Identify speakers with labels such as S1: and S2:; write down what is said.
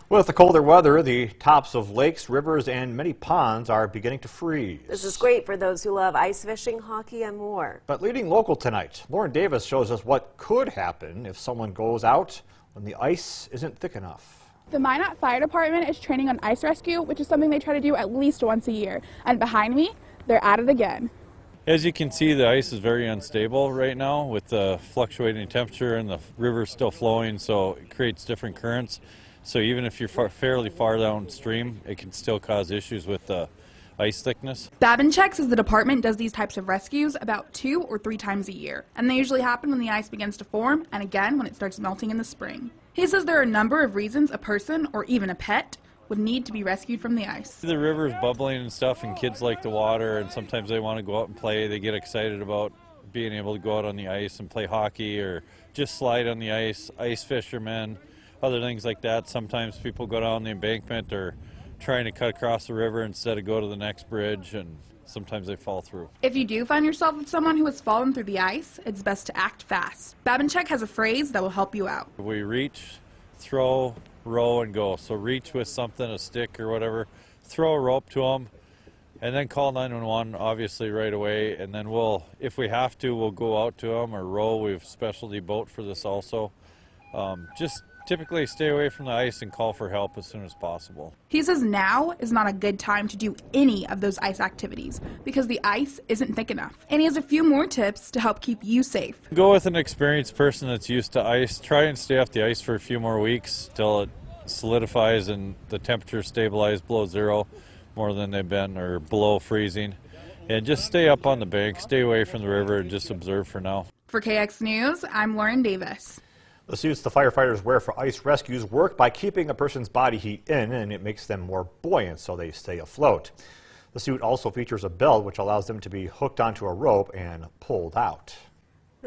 S1: With the colder weather, the tops of lakes, rivers, and many ponds are beginning to freeze.
S2: This is great for those who love ice fishing, hockey, and more.
S1: But leading local tonight, Lauren Davis shows us what could happen if someone goes out when the ice isn't thick enough.
S3: The Minot Fire Department is training on ice rescue, which is something they try to do at least once a year. And behind me, they're at it again.
S4: As you can see, the ice is very unstable right now with the fluctuating temperature and the river still flowing, so it creates different currents. So even if you're fairly far downstream, it can still cause issues with the ice thickness.
S3: Babinchak says the department does these types of rescues about 2 or 3 times a year, and they usually happen when the ice begins to form and again when it starts melting in the spring. He says there are a number of reasons a person or even a pet would need to be rescued from the ice.
S4: The river is bubbling and stuff, and kids like the water, and sometimes they want to go out and play. They get excited about being able to go out on the ice and play hockey or just slide on the ice, ice fishermen, other things like that. Sometimes people go down the embankment or trying to cut across the river instead of go to the next bridge, and sometimes they fall through.
S3: If you do find yourself with someone who has fallen through the ice, it's best to act fast. Babinchak has a phrase that will help you out.
S4: We reach, throw, row, and go. So reach with something, a stick or whatever, throw a rope to them, and then call 911 obviously right away, and then if we have to, we'll go out to them or row. We have a specialty boat for this also. Just typically stay away from the ice and call for help as soon as possible.
S3: He says now is not a good time to do any of those ice activities because the ice isn't thick enough. And he has a few more tips to help keep you safe.
S4: Go with an experienced person that's used to ice. Try and stay off the ice for a few more weeks till it solidifies and the temperature stabilizes below zero more than they've been, or below freezing. And just stay up on the bank, stay away from the river, and just observe for now.
S3: For KX News, I'm Lauren Davis.
S1: The suits the firefighters wear for ice rescues work by keeping a person's body heat in, and it makes them more buoyant so they stay afloat. The suit also features a belt which allows them to be hooked onto a rope and pulled out.